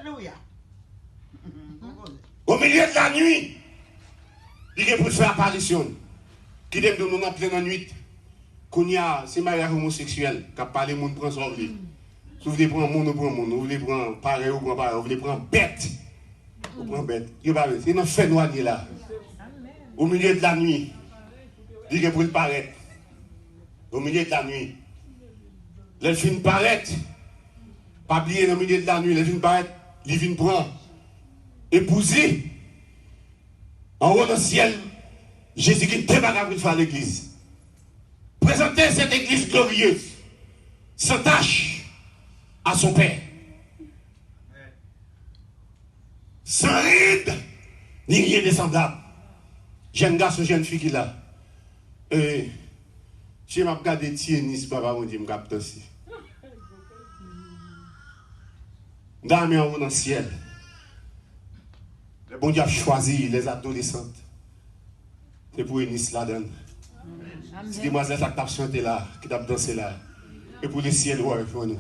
Alléluia. Au milieu de la nuit, il est pour faire apparition. Qui aime de nous en pleine nuit. Qu'on y a, c'est mariage homosexuel, qui a parlé, monde prend son vie. Si vous voulez prendre monde, vous prenez monde. Vous voulez prendre pareil, vous prenez pareil. Vous voulez prendre bête. Vous prenez bête. C'est un fait noir là. Au milieu de la nuit, il est pour le paraître. Au milieu de la nuit. Les films paraître. Pas oublier au milieu de la nuit, les films paraître. Les films prendre. Épouser. En haut dans le ciel, Jésus-Christ débarque pour faire l'église. Présenter cette église glorieuse, sans tâche, à son Père. Sans ride, ni rien de semblable. Jeune garçon, jeune fille qui est là. Je m'a regardé Thierry, papa, mon Dieu, me capte aussi. Dans le ciel. Le bon Dieu a choisi les adolescentes. C'est pour une là-dedans. C'est des demoiselles qui ont chanté là, qui ont dansé là. Et pour les ciels, ouais, pour nous.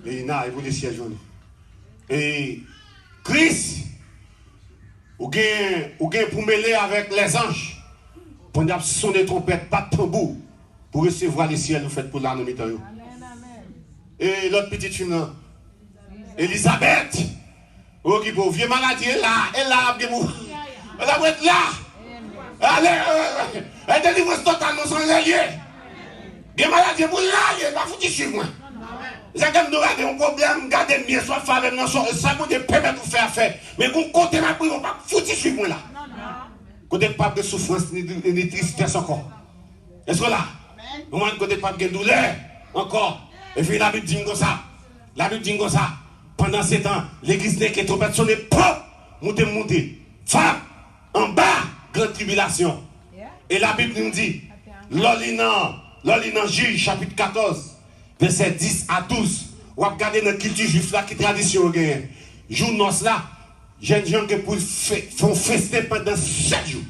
Et pour les ciels, pour nous. Et Christ, ou bien pour mêler avec les anges, pour nous sonner trompette, pas de tambour, pour recevoir les ciels, nous faites pour l'année mi-temps. Et l'autre petite fille là, Elisabeth, qui pour vieux maladie, elle a être là. Elle délivre totalement sans relier. Vieux maladie, pour là, il va foutre sur moi. C'est comme nous avons un problème, gardez bien, soit femme, ça vous permettre de faire. Mais quand côté ma prière, on va foutre sur moi là. Côté pas de souffrance ni tristesse encore. Est-ce que là? Au moins, côté pas de douleur encore. Et puis la Bible dit comme ça. La Bible dit comme ça. Pendant ces temps, l'église n'est que trop bête, sonner, pop, monter. Femme, en bas, grande tribulation. Et la Bible nous dit, l'olinan Juge, chapitre 14, verset 10 à 12. On va regarder dans la culture juive là, qui tradition gagne. Jour noce là, jeunes gens qui font festin pendant 7 jours.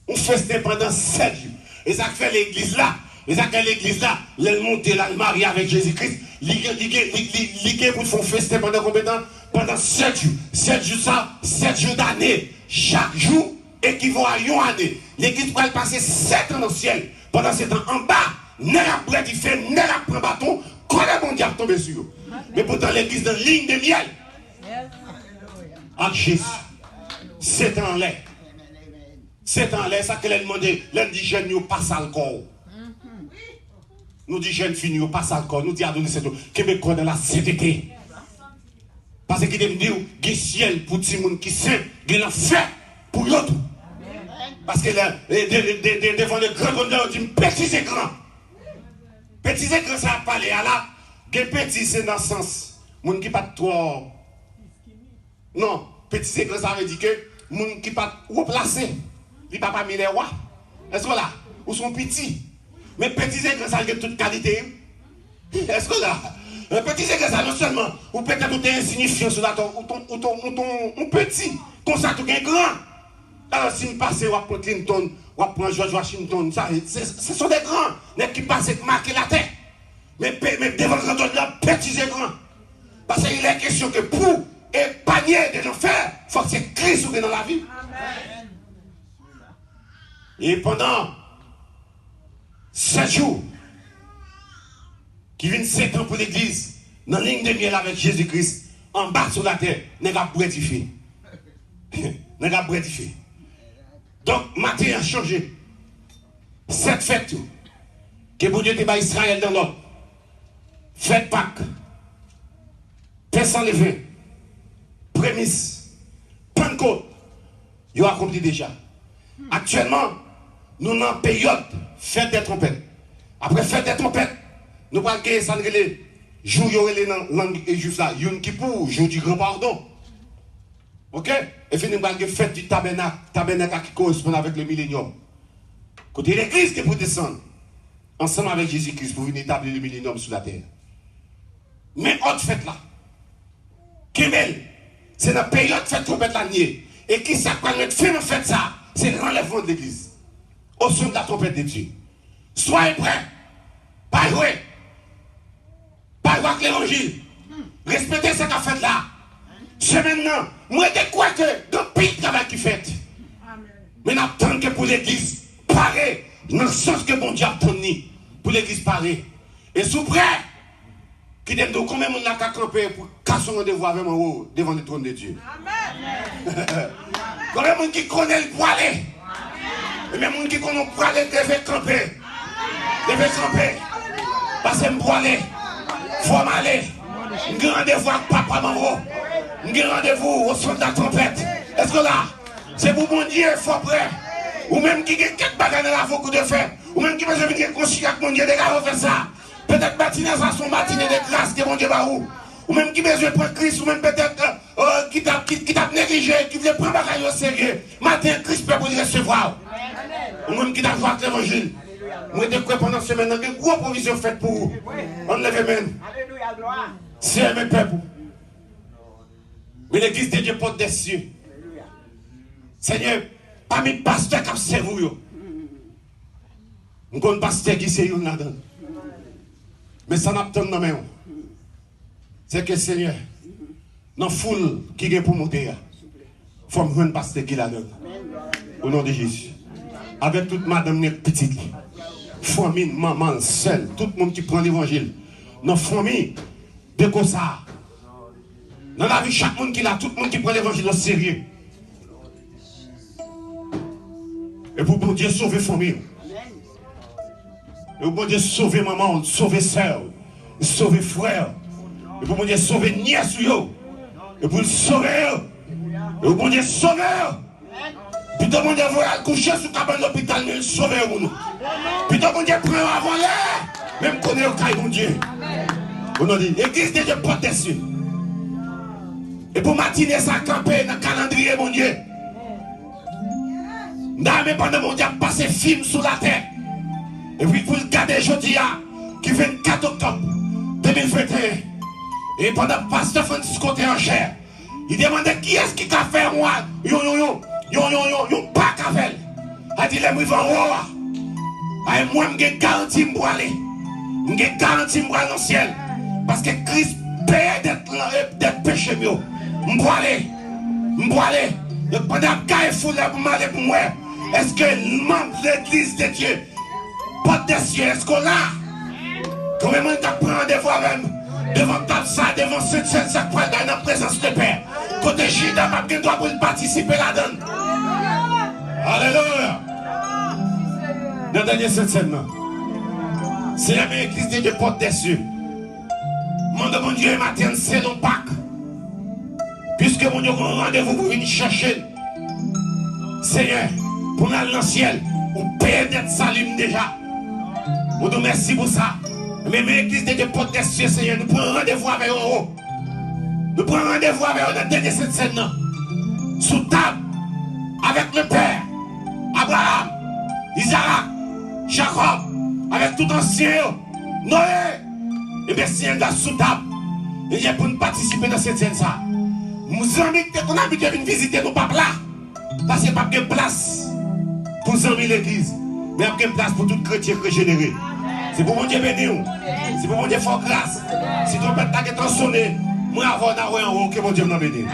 On festin pendant 7 jours. Et ça fait l'église là. Et ça fait l'église là, elle monte là, elle marie avec Jésus-Christ. L'Église pour faire fester pendant combien de temps? Pendant 7 jours. 7 jours ça, 7 jours d'année. Chaque jour équivaut à une année. L'église pourrait passer 7 ans dans le ciel. Pendant 7 ans en bas, n'est pas prêt, il fait, n'est pas prêt bâton, quand le bon diable tombe sur eux. Mais pourtant l'église dans ligne de miel. En Jésus. 7 ans en l'air. 7 ans en l'air, ça que l'elle demandé, l'elle dit jeune, nous passe encore. Nous dit jeunes filles, nous passe encore. Nous dit adolescents, Québécois dans la CTT. Parce qu'il dit, il y a ciel pour tout le monde qui sait, il y a l'enfer pour l'autre. Parce que devant le grand bonheur, on dit petit et grand. Petit et grand, ça a parlé à là. Petit, c'est dans le sens. Moun qui pas trop. Non, petit et grand, ça veut dire que moun qui pas replacé. Il pas mis les rois. Est-ce que là, ou sont petits? Mais petit et grand, ça a toute qualité. Est-ce que là, un petit et grand, ça non seulement, ou peut-être tout est insignifiant sur la ton petit, comme ça tout est grand. Alors si nous passons, on prend Clinton, on prend George Washington, ça, ce sont des grands, qui passent et marquent la tête. Mais devant le grand là, petit et grand. Parce qu'il est question que pour épargner de l'enfer, il faut que c'est Christ qui est dans la vie. Amen. Et pendant 7 jours, qui viennent 7 ans pour l'église, dans la ligne de miel avec Jésus-Christ, en bas sur la terre, n'est pas bretifié. N'est pas bretifié. Donc, matin a changé. Cette fête, que bon Dieu te bat Israël dans l'ordre. Fête Pâques, pain sans levain, prémisse, Pentecôte, il a accompli déjà. Actuellement, nous sommes en période fête des trompettes. Après fête des trompettes, nous allons gagner ça, jour où les langues et juifs là, Yom Kippour, jour du grand pardon. Ok? Et puis nous allons gagner fête du tabernacle qui correspond avec le millénium. Côté l'église qui peut descendre, ensemble avec Jésus-Christ pour venir établir le millénium sur la terre. Mais autre fête là, Kemel, c'est la période fête trompette l'année. Et qui s'appelle notre film fête ça? C'est le relèvement de l'église. Au son de la trompette de Dieu. Soyez prêts. Pas jouer. Pas jouer avec l'évangile. Respectez cette fête là. C'est maintenant. Moi, je crois que dans le pire travail qui fait. Mais n'attendons que pour l'église parer. Dans le sens que bon Dieu attend pour l'église parer. Et sous prêt. Qui dit combien de monde a campé pour casser un rendez-vous avec moi devant le trône de Dieu. Amen. Combien de monde qui connaît le poilet. Et même monde qui connaît le poilet devait camper. Devait camper. Parce que je poilet. Il faut m'aller. Je rendez-vous avec papa, maman. Je rendez-vous au son de la trompette. Est-ce que là, c'est pour mon Dieu, il faut prêt. Ou même qui a quelques bagages dans la faut de faire. Ou même qui veut venir concilier avec mon Dieu, les gars, faire ça. Peut-être matinée, ça son matinée de grâce que mon Dieu va où. Ou même qui besoin de prendre Christ, ou même peut-être qui t'a négligé, qui veut prendre bagaille au sérieux. Matin, Christ peut vous recevoir. Ou même qui t'a joué avec l'évangile. Moi, je crois pendant ce semaine, il y a une grosse provision faite pour vous. On lève même. Alléluia, gloire. C'est mes peuple. Mais l'église de Dieu porte des cieux. Seigneur, parmi les pasteurs qui observent vous, nous avons un pasteur qui s'est là-dedans. Mais ça n'a pas de nom. C'est que Seigneur, dans la foule qui est pour monter, il faut me un pasteur qui là-dedans. Au nom de Jésus. Avec toute madame petite, famille, maman, seule, tout le monde qui prend l'évangile. Dans la famille de Kosa. Dans la vie, chaque monde qui l'a, tout le monde qui prend l'évangile au sérieux. Et pour bon Dieu sauver famille. Et pour bon Dieu sauver maman, sauver soeur, sauver frère. Et pour bon Dieu sauver nièce. Et pour le sauver. Et pour bon Dieu sauver. Puis tout le monde va coucher sous cabane de l'hôpital, mais sauver nous. Puis tout le monde prend avant l'air. Même qu'on est au caille, mon Dieu. On a dit, l'église de Dieu porte dessus. Et pour matinée, ça camper dans le calendrier, mon Dieu. Mais pendant mon Dieu, passer film sous la terre. Et puis pour le garder jeudi, qui 24 octobre 2021. Et pendant que Pasteur Francisco était en chair, il demandait qui est-ce qui a fait moi. Yo, pas qu'à faire. Il dit, les mouilles vont en haut. Moi, je garantis pour aller. Je garantis pour aller dans le ciel. Parce que Christ paye d'être péché. Je vais aller. Pendant que je suis là pour m'aller pour moi. Est-ce que le membre de l'église de Dieu porte des cieux? Est-ce qu'on a? Combien de monde prend rendez-vous avec devant ça, devant cette scène, ça prend dans la présence de Père. Côté Judas, ma bien doit pour participer là-dedans. Alléluia. Dans la dernière scène, c'est la même église de Dieu porte des cieux. Mon Dieu, matin, c'est non Pâques. Puisque mon Dieu, on rendez-vous pour venir chercher. Seigneur, pour aller dans le ciel, on paye d'être salut déjà. On nous merci pour ça. Mais l'église de Dieu porte des cieux, Seigneur, nous prenons rendez-vous avec eux. Nous prenons rendez-vous avec eux dans la dernière scène. Sous table, avec le Père, Abraham, Isaac, Jacob, avec tout ancien, Noé. Et bien, si un gars sous table, et j'ai pour nous participer dans cette scène. Nous amis, qu'on a habitué à venir visiter nos papes là. Parce qu'il n'y a pas de place pour nous amis l'église. Mais il y a place pour tout chrétien régénéré. C'est pour mon Dieu béni. C'est pour mon Dieu fort grâce. Si ton père t'a sonné, moi avant d'avoir un haut, que mon Dieu m'a béni.